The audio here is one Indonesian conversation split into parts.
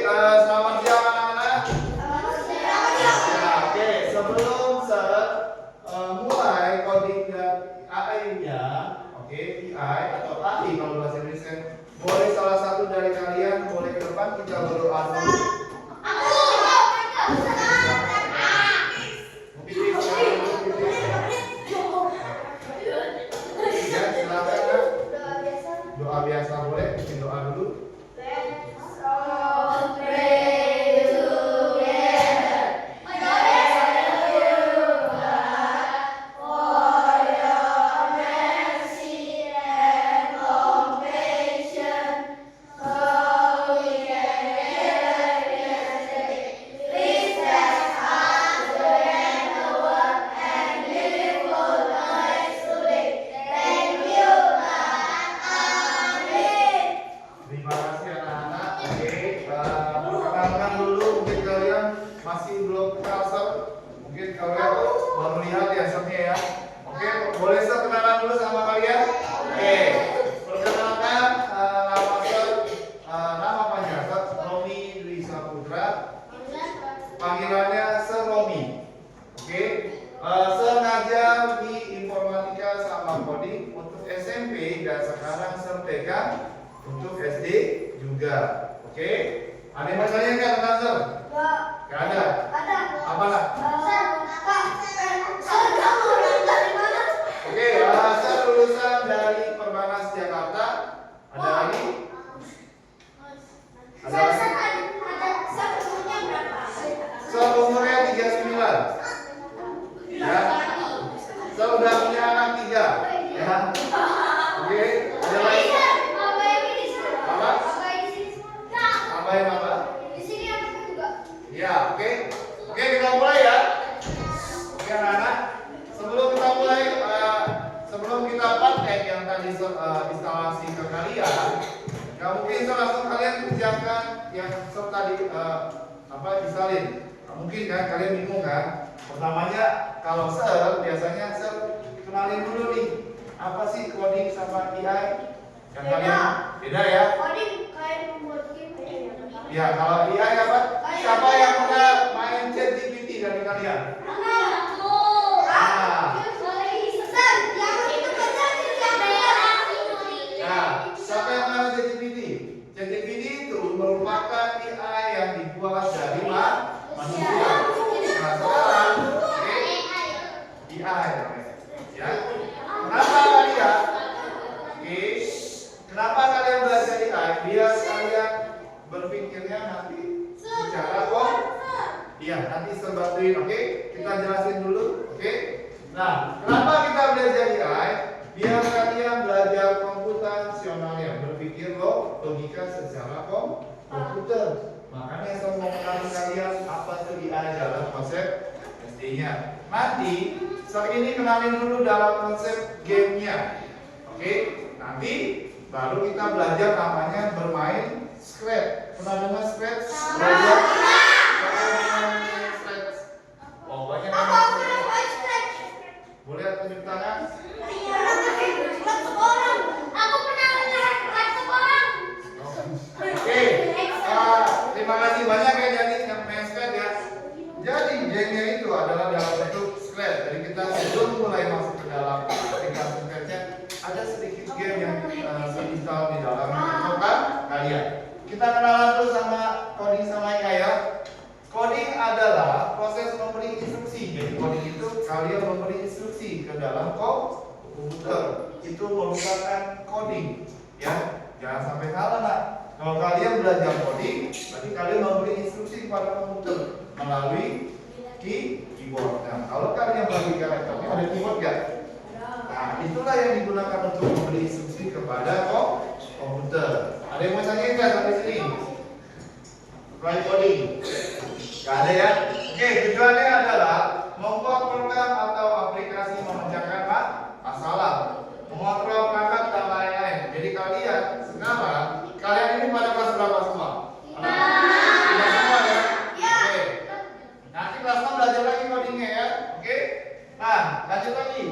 selamat siang anak-anak. Ya, oke, sebelum saya mulai coding dan AI-nya, oke, AI atau AI kalau bahasa Indonesia, boleh salah satu dari kalian boleh ke depan kita berdoa dulu. Ya, silakan. Doa biasa boleh, bikin doa dulu. Panggilannya Sir Romi. Oke. Sir ngajar di informatika sama coding untuk SMP dan sekarang Sir pegang untuk SD juga. Oke. Ada yang mau tanya nggak tentang Sir? Nggak ada. Apa lah? Oke. Sir lulusan dari Perbanas Jakarta. Ada lagi? Ada lagi? Umurnya 39. Ya. Saya udah punya anak 3. Ya. Oke. Ada lagi? Apa? Tambahin apa? Di sini ada juga. Ya, oke. Oke, kita mulai ya. Oke, anak-anak. Sebelum kita mulai, sebelum kita praktek yang tadi instalasi ke kalian, nggak mungkin langsung kalian kerjakan yang tadi disalin. Mungkin kan kalian bingung kan? Pertamanya kalau Sir biasanya Sir kenalin dulu nih apa sih coding sama AI? Yang kalian beda ya? Coding kayak membuat game ya. Ya, kalau AI apa? Siapa yang pernah main ChatGPT dari kalian? Siapa yang main ChatGPT? ChatGPT itu merupakan AI yang dibuat dari manusia. Nah, sekarang AI ya. Kenapa kalian? Kenapa kalian belajar AI? Biar kalian berpikirnya nanti secara nanti serbatin, oke? Kita jelasin dulu, oke? Nah, kenapa kita belajar AI? Biar kalian belajar komputasionalnya, berpikir logika secara komputer. Makanya saya mau kenalin kalian apa itu AI dalam konsep SD-nya. Nanti saat ini kenalin dulu dalam konsep gamenya. Oke, nanti baru kita belajar namanya bermain Scratch. Pernah dengar Scratch? Belajar Scratch. Oh, banyak yang boleh tunjuk tangan? Oke, terima kasih banyak ya jadi yang main Scratch ya. Jadi gamenya itu adalah dalam bentuk Scratch. Jadi kita sebelum mulai masuk ke dalam aplikasi Scratch-nya, ada sedikit game yang install di dalam laptop kalian. Kita kenalan dulu sama coding sama AI ya. Coding adalah proses memberi instruksi. Jadi coding itu kalian memberi instruksi ke dalam komputer. Itu merupakan coding ya. Jangan sampai salah nak. Kalau kalian belajar coding, berarti kalian memberi instruksi kepada komputer melalui keyboard. Nah, kalau kalian bagi laptopnya ada keyboard nggak? Nah, itulah yang digunakan untuk memberi instruksi kepada komputer. Ada yang mau tanya nggak sampai sini? Try coding. Gak ada ya? Oke, tujuannya adalah membuat program atau aplikasi memecahkan masalah, mengontrol perangkat dan lain-lain. Jadi kalian sekarang, kalian ini pada kelas berapa semua? Sudah semua ya? Oke. Nanti kelas 6 belajar lagi codingnya ya. Oke. Nah, lanjut lagi.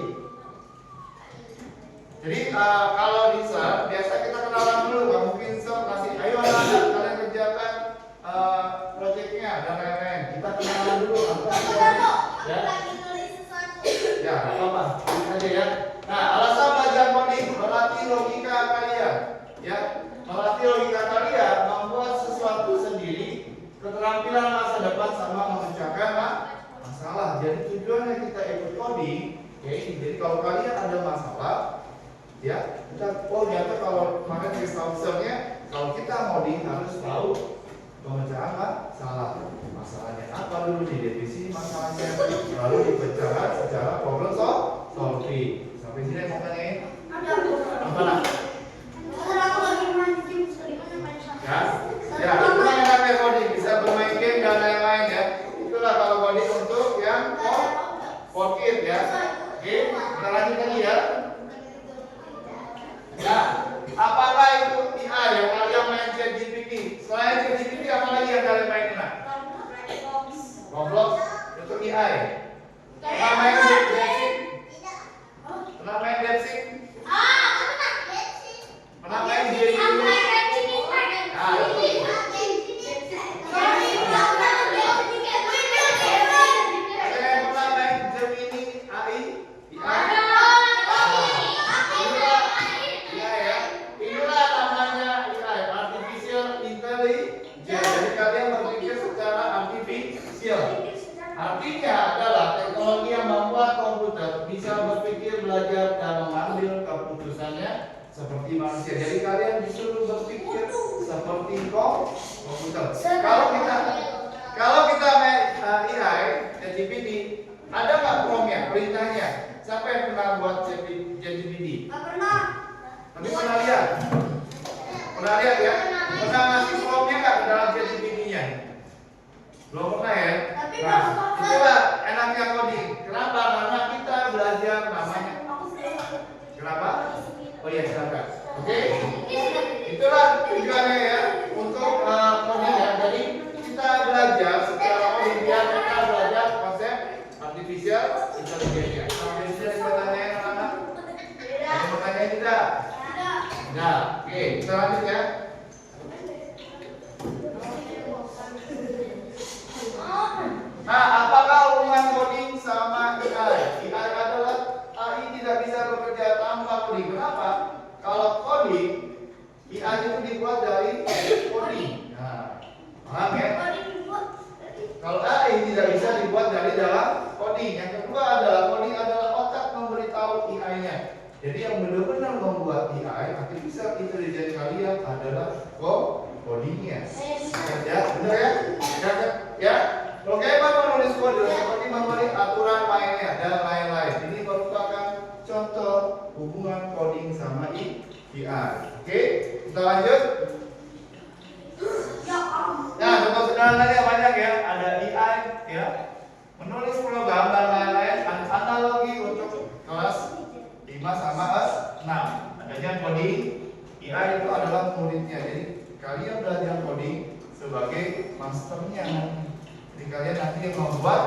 Jadi kalau bisa biasa kita kenalan dulu. Gak mungkin kasih, ayo anak-anak kalian kerjakan kalau kalian ada masalah, ya kita ternyata kalau kemarin case counselornya, kalau kita ngoding harus tahu pemecahan masalah. Masalahnya apa dulu, didefinisi masalahnya, lalu dipecahkan secara problem solving. Sampai sini mau tanyain? Apa nak? Ya, itulah enaknya coding, bisa bermain game dan lain-lain ya. Itulah kalau coding untuk yang for kids ya. Oke, kita lanjut lagi ya. Ya, apakah itu IA yang kalian main ChatGPT? Selain ChatGPT apa lagi yang kalian mainin? Roblox untuk AI. Pernah main Depsy? Pernah main Depsy? Pernah main Depsy? Ah, itu. Ada yang pernah main Gemini AI? Inilah namanya AI, Artificial Intelligence. Jadi kalian berpikir secara artifisial. Artinya adalah teknologi yang membuat komputer bisa berpikir, belajar, dan mengambil keputusannya seperti manusia. Jadi kalian disuruh berpikir seperti komputer. Kalau kita main AI, ChatGPT, ada nggak promnya, perintahnya? Siapa yang pernah buat ChatGPT? Tapi pernah lihat? Pernah lihat ya? Pernah ngasih promnya nggak ke dalam ChatGPT-nya? Belum pernah ya? Nah, itulah enaknya coding. Kenapa? Karena kita belajar namanya. Kenapa? Oh iya, silakan. Oke? Itulah tujuannya ya untuk coding ya. Jadi kita belajar secara coding biar kita belajar konsep artificial intelligence ya. Sampai sini ada pertanyaan anak-anak? Ada pertanyaan tidak? Nah, oke, kita lanjut ya. Nah, apakah hubungan coding sama AI? AI adalah AI tidak bisa bekerja tanpa coding. Kenapa? Kalau coding, AI itu dibuat dari coding. Nah, paham ya? Kalau AI tidak bisa dibuat dari dalam coding. Yang kedua adalah coding adalah otak memberitahu AI-nya. Jadi yang benar-benar membuat AI, artificial intelligence kalian adalah codingnya. Ya, benar ya? Ya? Bagaimana menulis kode seperti memberi aturan mainnya dan lain-lain. Ini merupakan contoh hubungan coding sama AI. Oke, kita lanjut. Nah, contoh sederhananya banyak ya. Ada AI ya, menulis program dan lain-lain. Analogi untuk kelas 5 sama 6. Adanya coding. AI itu adalah muridnya. Jadi kalian belajar coding sebagai masternya. Jadi kalian nanti yang membuat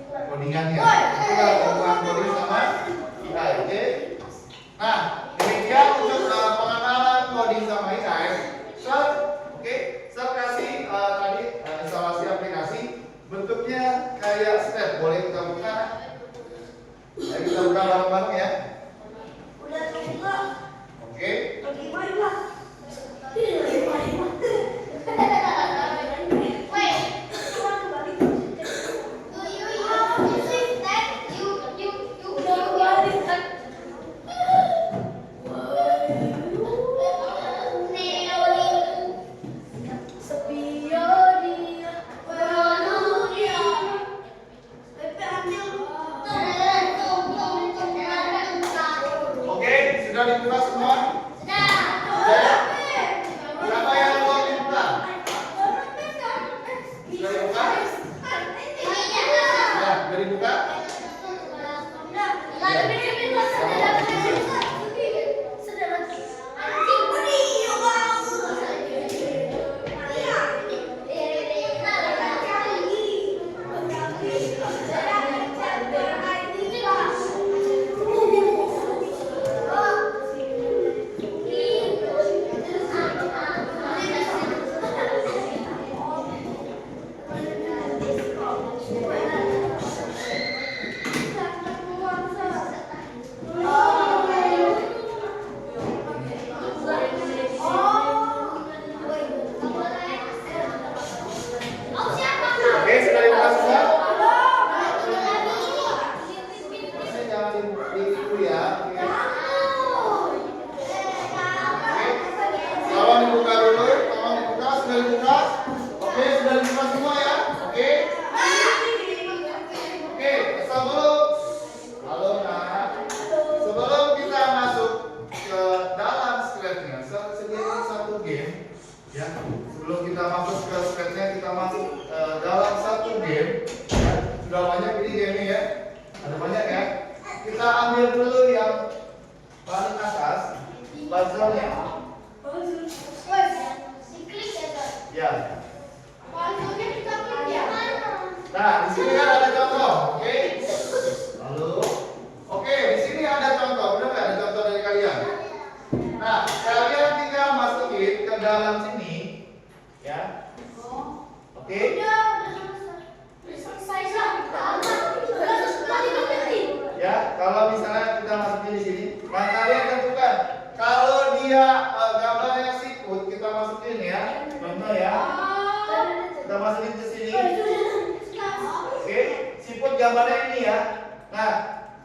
codingannya. Itulah hubungan coding sama AI. Oke. Nah, demikian untuk pengenalan coding sama AI. Oke. Saya kasih tadi instalasi aplikasi. Bentuknya kayak step. Boleh kita buka? Ayo kita buka bareng-bareng ya. Oke. dibuka? Oke, sudah dibuka semua ya? Oke. Oke, sebelum halo nak. Sebelum kita masuk ke dalam scratch-nya, sediakan satu game ya. Sebelum kita masuk ke scratch-nya, kita masuk dalam satu game ya. Sudah banyak ini game ya. Ada banyak ya. Kita ambil dulu yang paling atas, puzzle-nya. Ya. Nah, di sini kan ada contoh, oke? Lalu, oke, di sini ada contoh, benar nggak ada contoh dari kalian? Nah, kalian tinggal masukin ke dalam sini, ya. Oke? Ya, kalau misalnya kita masukin di sini, nah kalian tentukan kalau dia gambarnya siput, kita masukin ya, contoh ya. Kita masukin ke sini. Oke, siput gambarnya ini ya. Nah,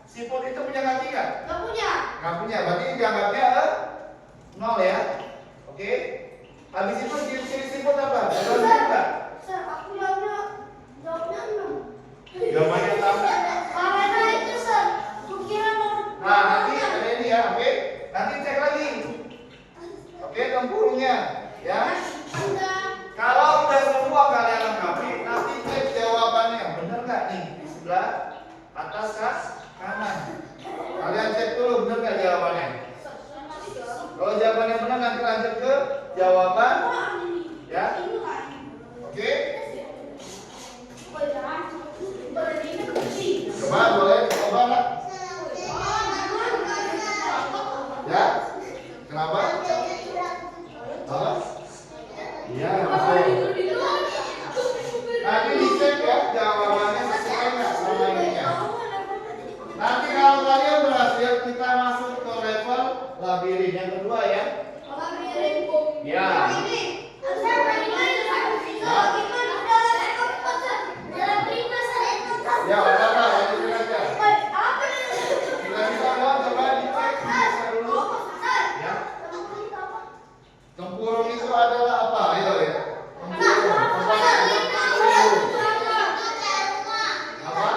siput itu punya kaki nggak? Nggak punya, berarti dianggapnya 0 ya. Oke. Habis itu ciri siput apa? Ada siput nggak? Gambarnya sama. Nah, nanti ada ini ya, oke. Nanti cek lagi. Oke, tempurungnya ya. Kalau udah semua kalian lengkapi, nanti cek jawabannya. Bener nggak nih? Di sebelah atas kah? Kanan. Kalian cek dulu bener nggak jawabannya. Kalau jawabannya benar, nanti lanjut ke jawaban. Ya. Oke. Coba boleh coba nggak? Ya. Kenapa? Apa? Iya, betul. Nanti dicek ya jawabannya sesuai nggak sama ini ya. Nanti kalau kalian berhasil, kita masuk ke level labirin yang kedua ya. Ya. Ya, apa-apa, lanjutin aja. Kita bisa doang, coba dicek bisa dulu. Ya. Tempurung itu adalah apa? Ayo ya. Tempurung. Apa?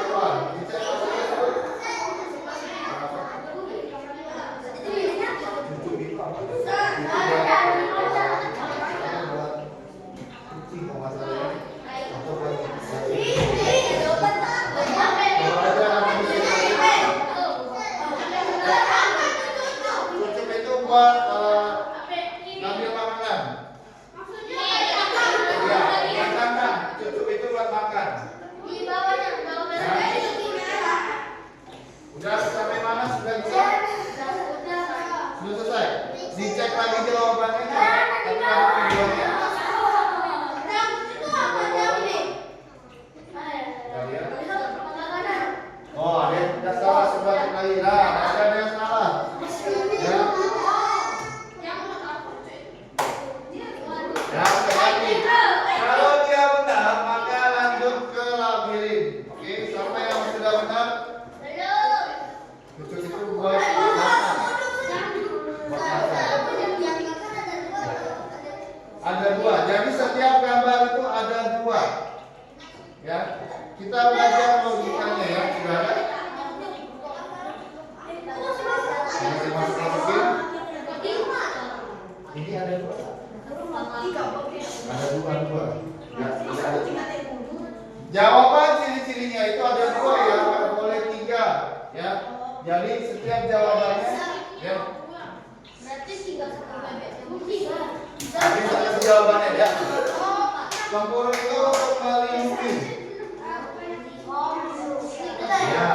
Coba dicek dulu. Cucuk itu apa? Kucing kalau nggak salah ya. Atau buat cucuk itu buat ngambil makanan. Ya, makan. Cucuk itu buat makan. Udah sampai mana? Sudah bisa? Sudah selesai? Dicek lagi jawabannya. Tapi ada videonya. Oh, ada yang tidak salah, coba cek lagi. Nah, ada yang salah. Ya. Ya, cek lagi. Kalau dia benar, maka lanjut ke labirin. Oke, siapa yang sudah benar? Cucuk itu buat makan. Buat makan. Ada dua. Jadi setiap gambar itu ada dua. Ya, kita belajar logikanya ya, sudah ada. Masih masukin. Ini ada dua. Ada dua. Ya, ada. Jawaban ciri-cirinya itu ada dua ya, nggak boleh tiga. Ya, jadi setiap jawabannya ya. Nanti satu jawabannya ya. Tempurung itu untuk melindungi. Ya.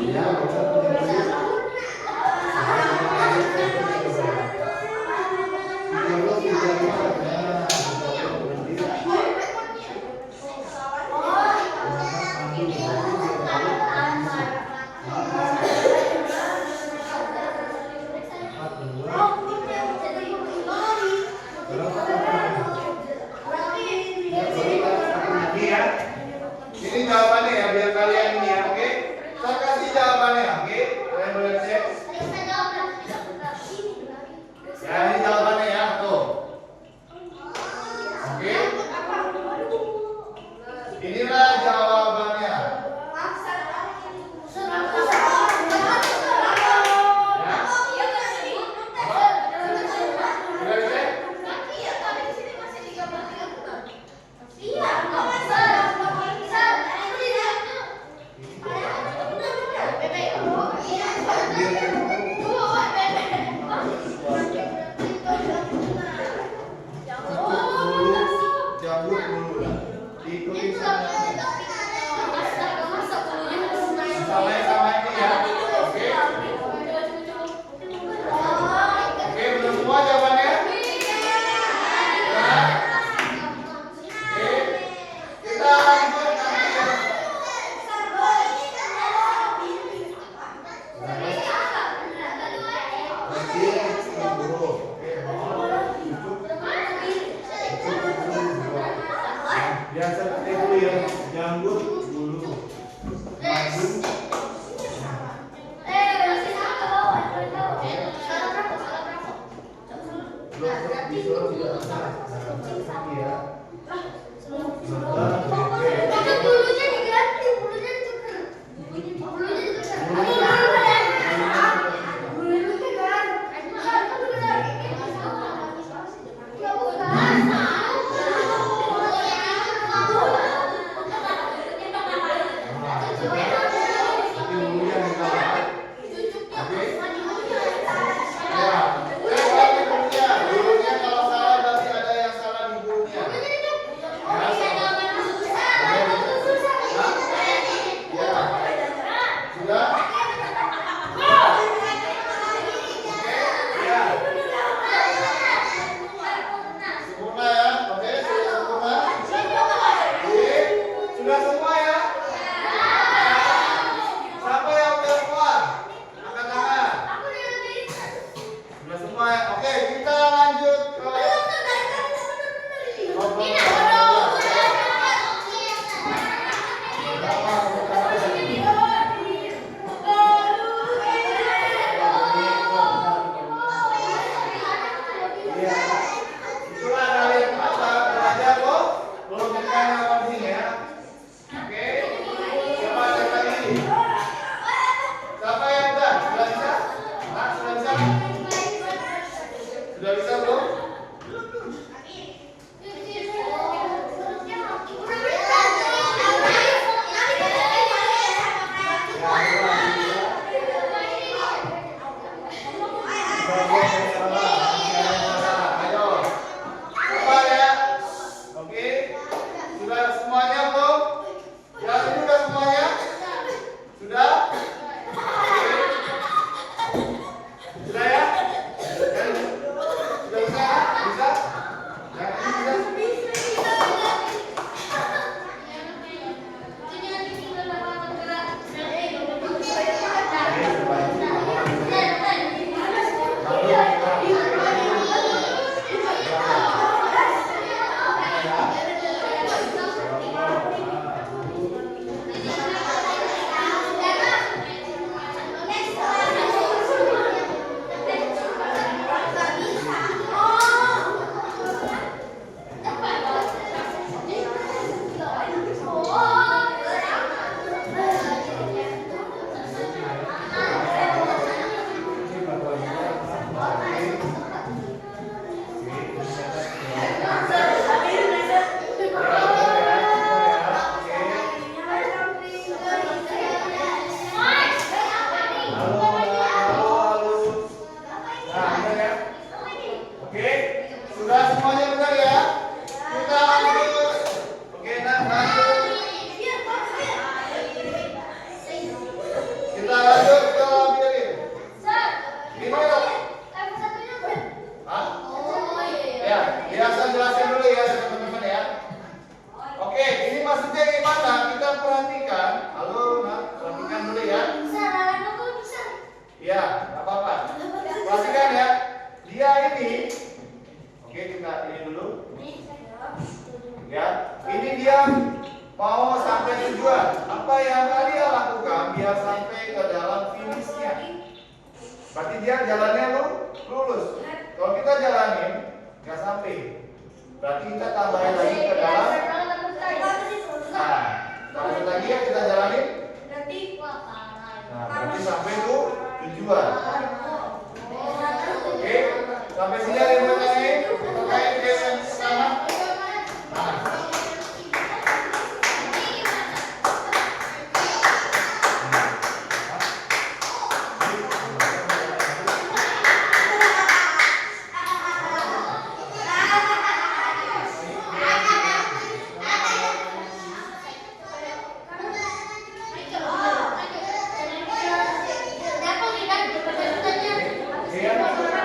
Ya, betul. Berapa? Belum disuruh juga. Iya. Itu bulunya diganti, bulunya ditukar. Bulunya ditukar. Bulunya ditukar. Ya bukan.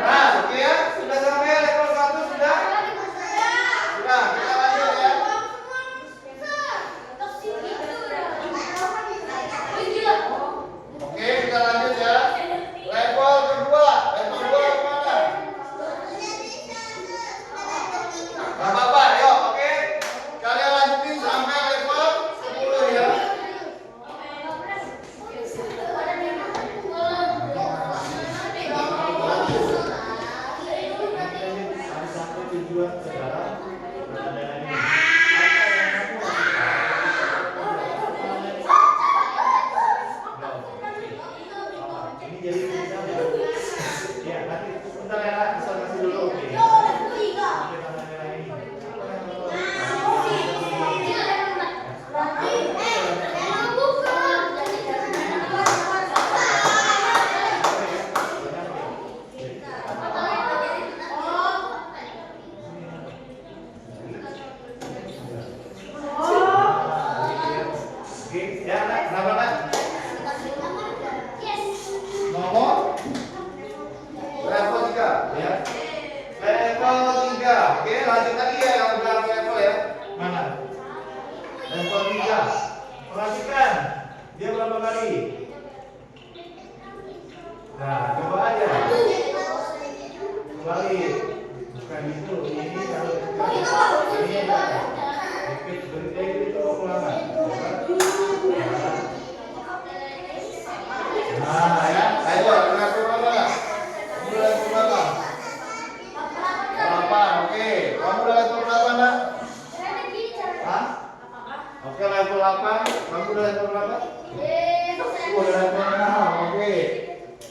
Nah, oke ya, sudah sampai tujuan ke dalam dana ini. Apa yang kamu lakukan? Ini jadi misalnya. Ya, nanti sebentar ya, bisa kasih dulu. Oke. Sampai tanda merah ini. Apa yang kamu Oke, ya, Nak. Kenapa, Nak? Nomor level 3, ya. Level 3. Oke, lanjut lagi ya yang udah level ya. Mana? Level 3. Perhatikan. Dia berapa kali? Nah, coba aja. Kembali. Bukan itu. Ini kalau ini itu ulangan. Nah, ya. Ayo, level berapa? Kamu level berapa? 8. Oke. Kamu udah level berapa, Nak? Hah? Oke, level 8. Kamu udah level berapa? Udah level 6. Oke.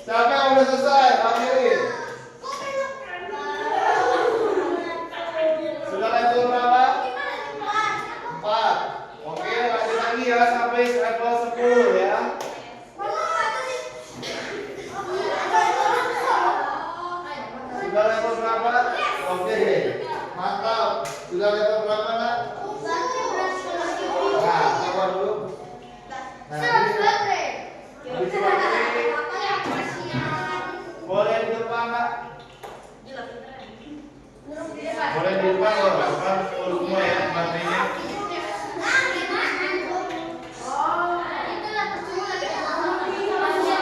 Siapa yang udah selesai? Panggilin. Sudah level berapa? 4. Oke, lanjut lagi ya sampai level 10 ya. Sudah level berapa? Oke. Mantap. Sudah level berapa, Nak? Nah, coba dulu. Nah, boleh di depan, Nak? Boleh di depan, loh. Depan full semua ya materinya.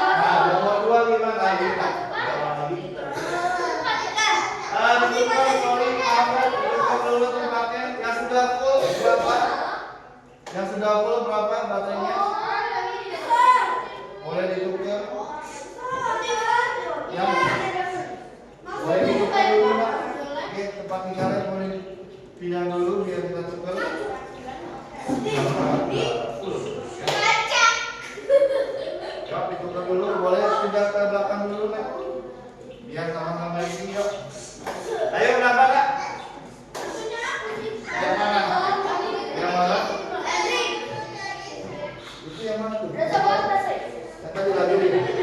Nah, nomor 2 gimana? Dibuka, sorry, maaf, dulu tempatnya. Yang sudah full berapa? Yang sudah full berapa baterainya? Boleh ditukar? Yang boleh ditukar dulu, Nak. Oke, tempat tinggalnya boleh pindah dulu biar kita tukar. Yuk, ditukar dulu. Boleh pindah ke belakang dulu, Nak. Biar sama-sama isi, yuk. Ayo, berapa, Nak? Yang mana? Yang mana? Itu yang mana tuh? Yang tadi lagi.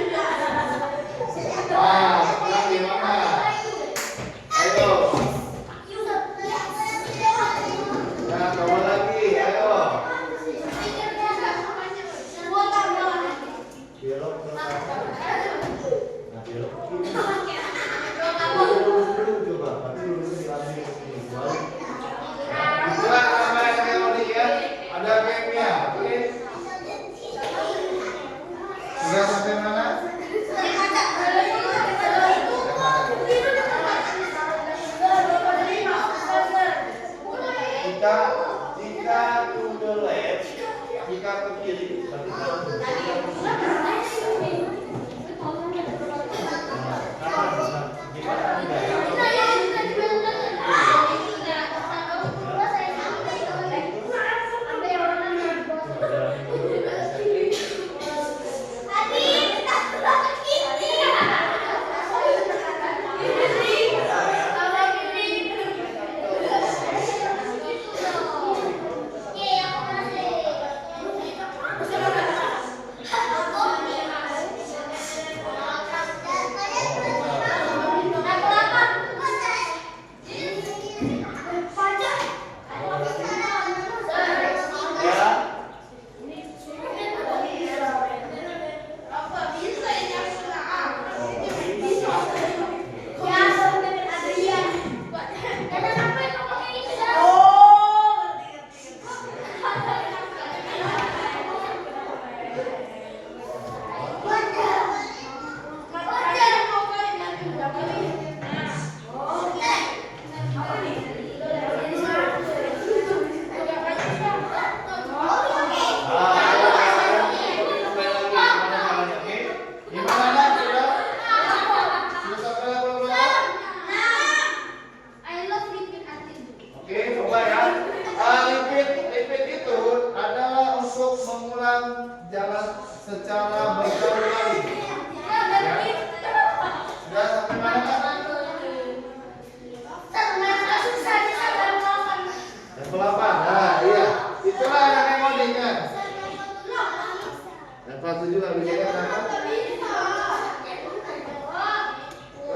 bagi jaga berapa?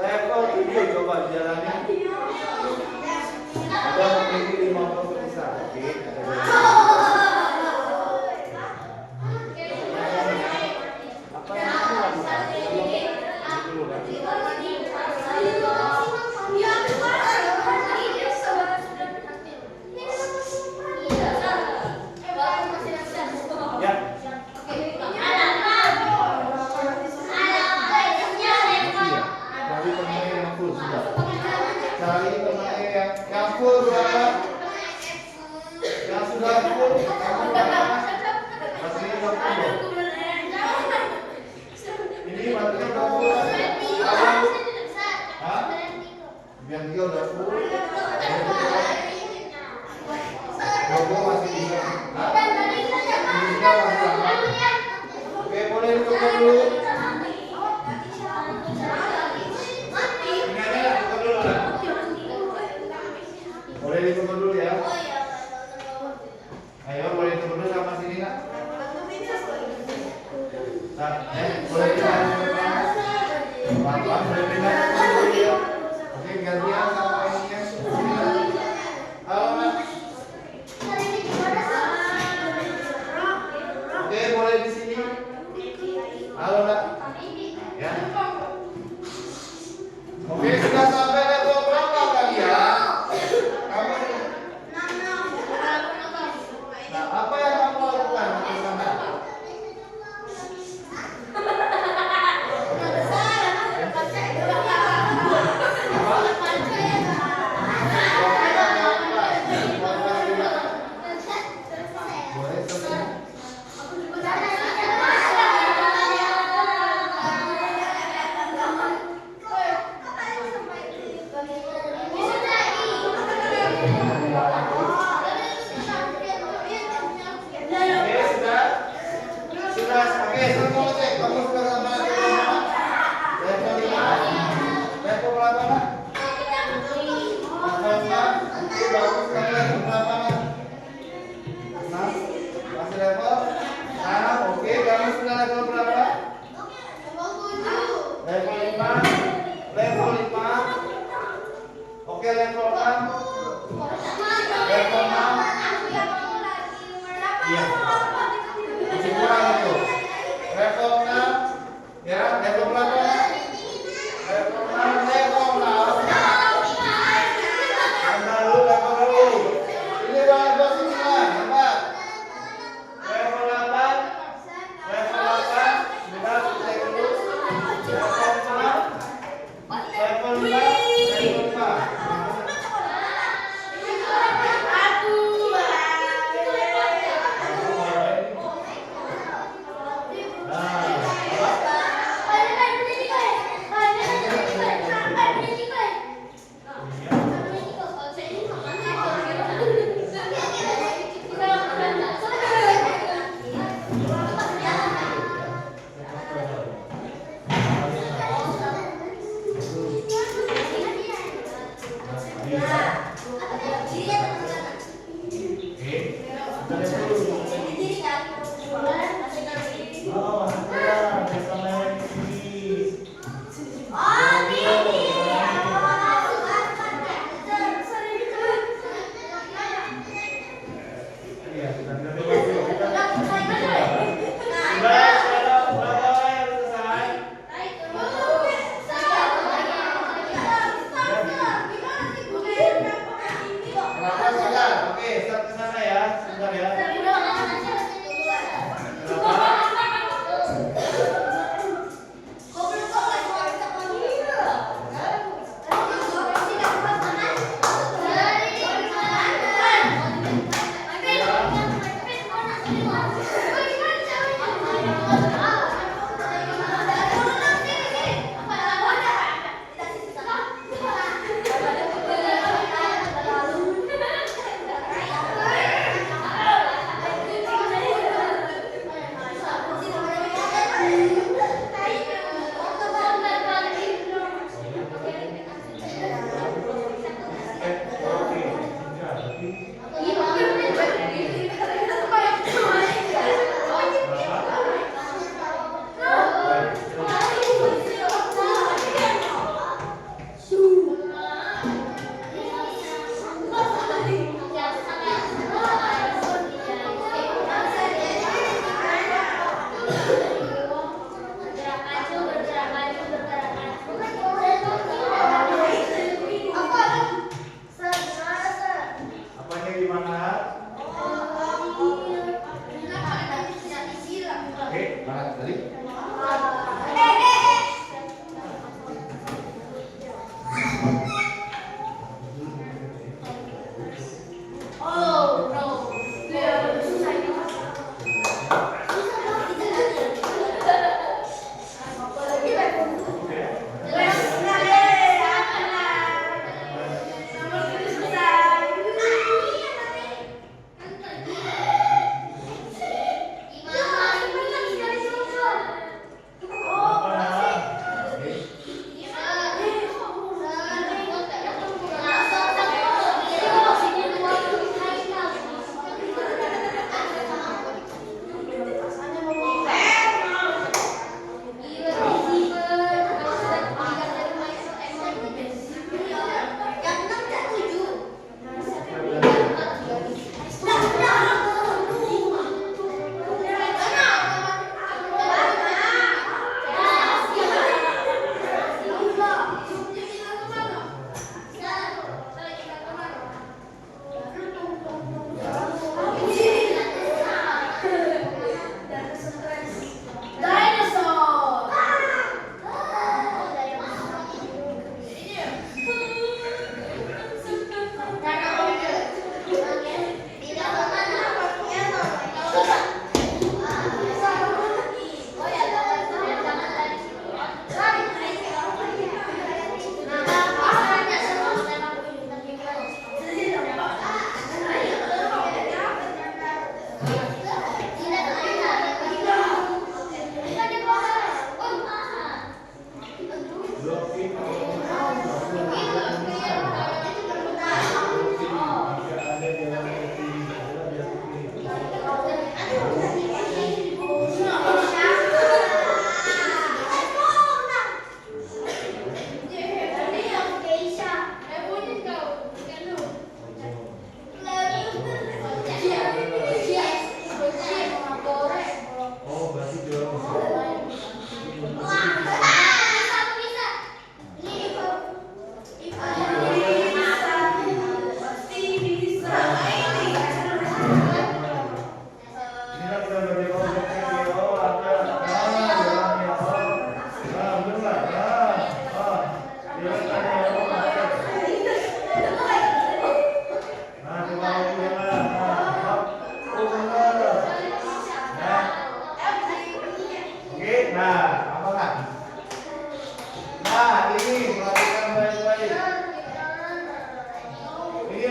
Level 7 coba dijalani. Ada memiliki 5 profil besar. Oke, apa yang kamu lakukan? Dulu kan? Ya. Cari pemain yang full sudah. Cari pemain yang full berapa? Yang sudah full kamu berapa? Masih 50. Ini baterainya udah full. Hah? Yang 3 udah full. Logo masih bisa. Hah? Ini masih lama. Oke, boleh dicoba dulu. Boleh dicoba dulu ya. Ayo boleh dicoba dulu sama sini nak. Boleh pindah pelan-pelan, boleh pindah dulu ya. Oke, gantian sama ininya. Sini nak. Halo nak. Oke, boleh di sini. Halo nak. Ya. Oke, sudah sampai level berapa kalian? Kamu Nah, apa yang kamu lakukan di sana? Boleh selesai. Oke, sudah. Oke, semua cek. Kamu sudah sama level 5. Level berapa nak? Level 6. Oke, bagus. Kamu level berapa nak? 6. Masih level 6. Oke, kamu sudah level berapa? Level 5. Level 5. Oke, level 6. Level 6. Iya. Masih kurang itu. Level 6. Ya, level berapa? Level 6, level 6. Anda dulu, level dulu. Ini level 9, hebat. Level 8. Level 8. Sudah, cek dulu. Level 6. Level 6. Level 5. Kenapa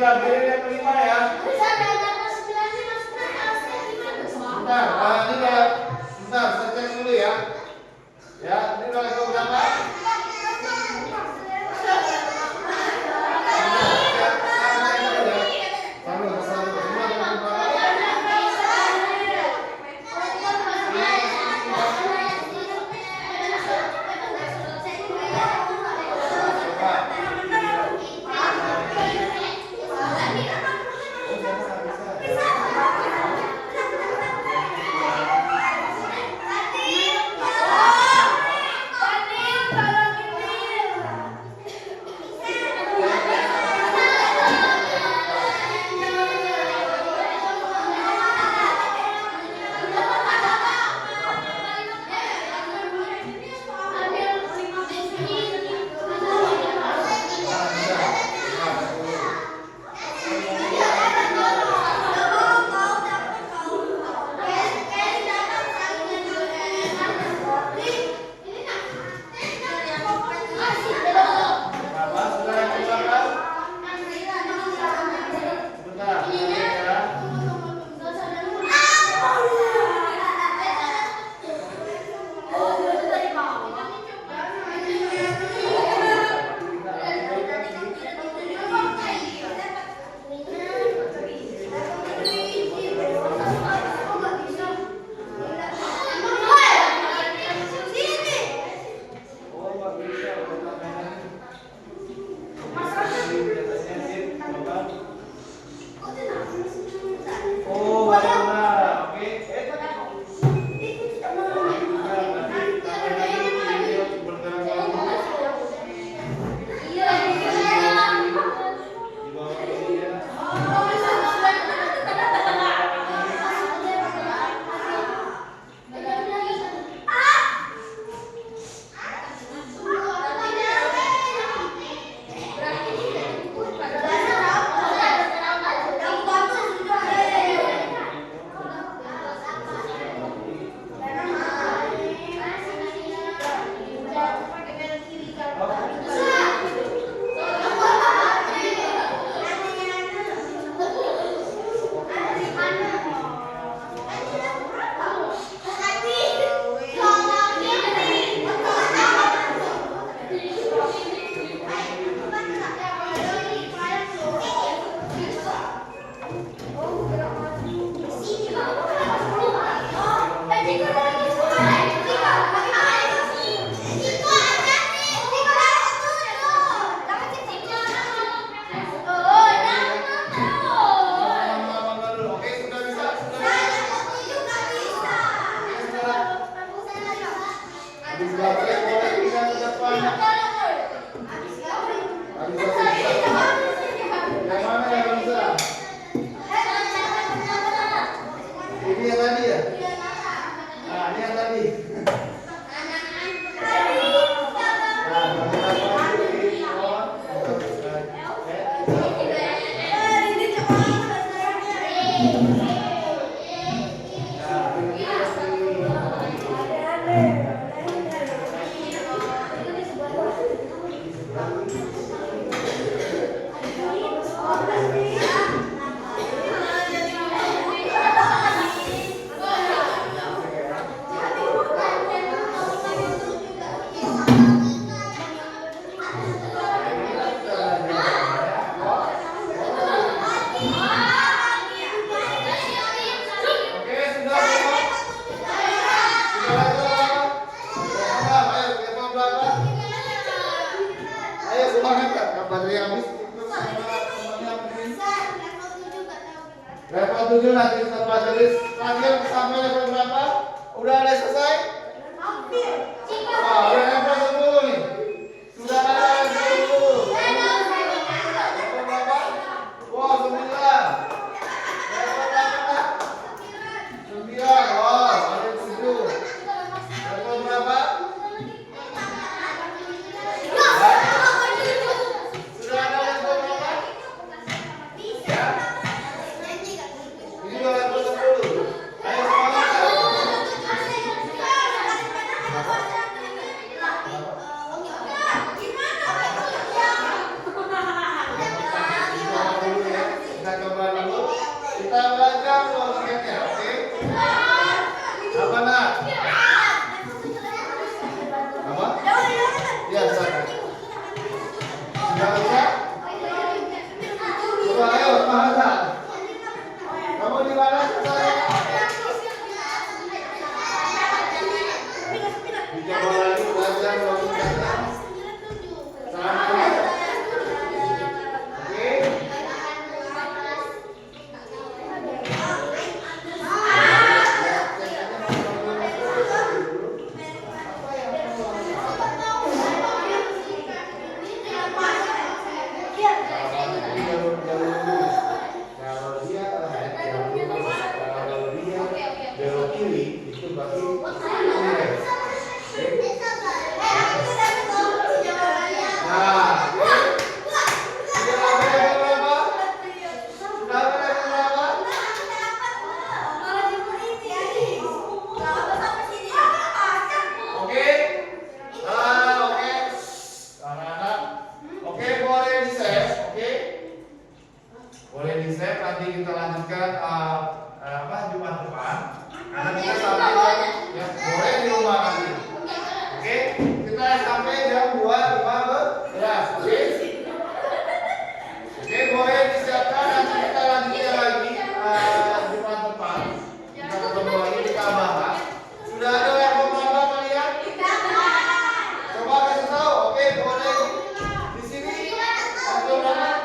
giliran yang kelima ya. Bentar, ini udah, bentar, saya cek dulu ya. Ya, ini udah level berapa? Level 7 nanti kita pelajari. Terakhir sampai level berapa? Udah ada selesai? Hampir. Wah, udah level 10 nih. Sudah ada level 10. Level berapa? Wah, 9. Level berapa? 9. Wah, ada 7. Level berapa? Sudah ada level berapa? Ya. Ini udah level 10. Ayo semangat. Hasan. Kamu di mana sayang? Dicoba lagi belajar logikanya. Sampai. Oke. Belok kiri itu berarti boleh di save, nanti kita lanjutkan Jumat depan. Karena kita sampai ya boleh di rumah nanti. Oke, kita sampai jam 2.15. Oke. Oke, boleh disiapkan, nanti kita lanjutkan lagi Jumat depan. Kita ketemu lagi, kita bahas. Sudah ada yang mau nambah kalian? Coba kasih tahu. Oke, boleh di sini. Atau berapa?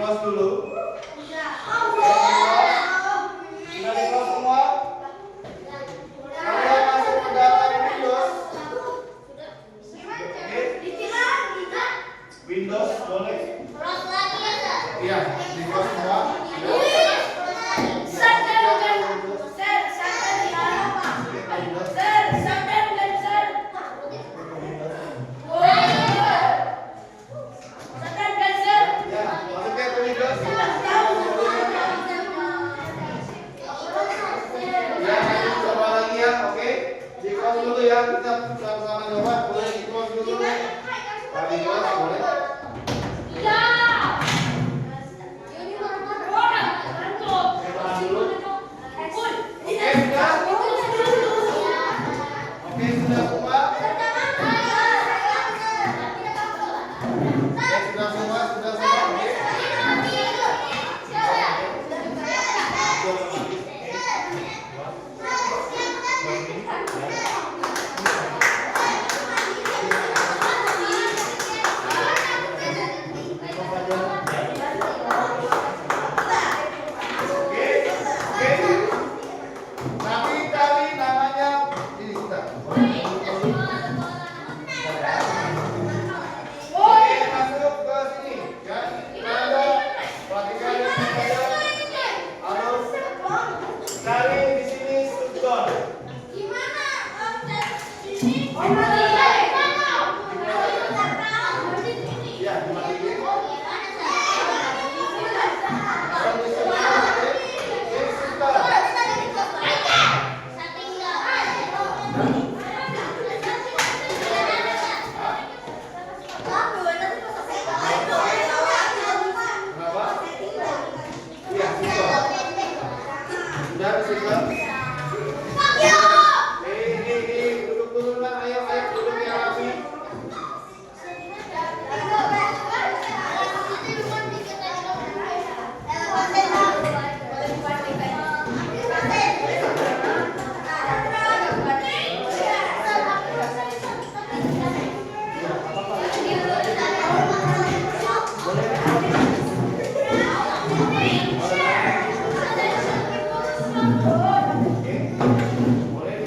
1 Ya, dimatiin. Asal disebar, oke? Oke, sebentar. Kenapa? Iya, sebentar. Sudah disebar. Duduk dulu lah, ayo duduk yang rapi. Oke, boleh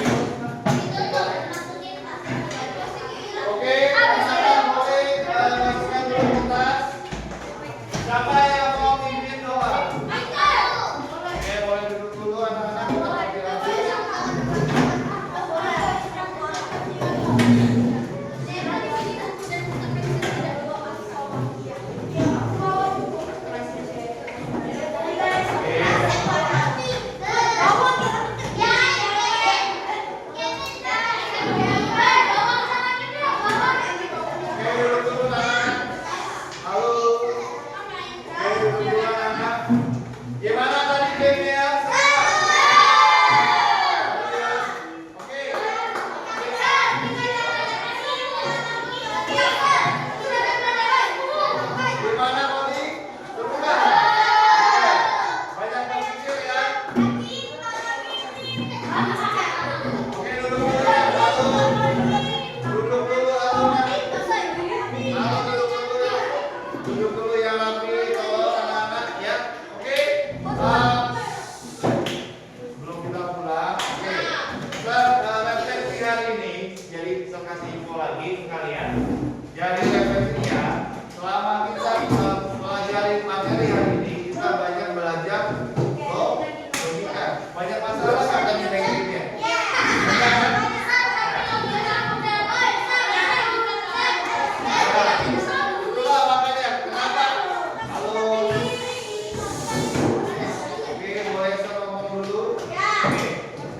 Oke, sekarang boleh langsung dulu tuntas. Siapa yang mau mimpin doa? Oke, boleh duduk dulu anak-anak. Kita rapi-rapi. Oke, duduk dulu anak-anak. Halo. Oke, duduk dulu anak-anak. Gimana tadi gamenya? Oke. Gimana Moni? Seru nggak? Banyak berpikir ya. Oke, duduk dulu ya. Halo. Duduk dulu, halo. Halo, duduk dulu ya. Duduk dulu yang rapi, tolong anak-anak ya. Oke. Sebelum kita pulang, oke. Kita refleksi hari ini. Jadi saya kasih info lagi ke kalian. Jadi refleksinya, selama kita pelajari materi hari ini, kita banyak belajar logika. Banyak masalah kan tadi negatifnya. Benar kan? Itulah makanya kenapa? Halo. Oke, boleh saya ngomong dulu? Oke.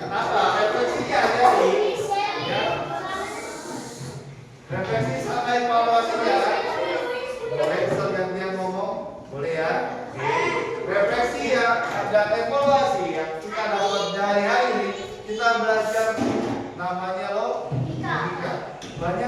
Kenapa? Refleksinya jadi ya. Refleksi sama evaluasinya. Boleh Ustaz gantian ngomong? Boleh ya? Oke. Refleksi ya, ada evaluasi ya. Kita dapat dari hari ini kita belajar namanya logika. Banyak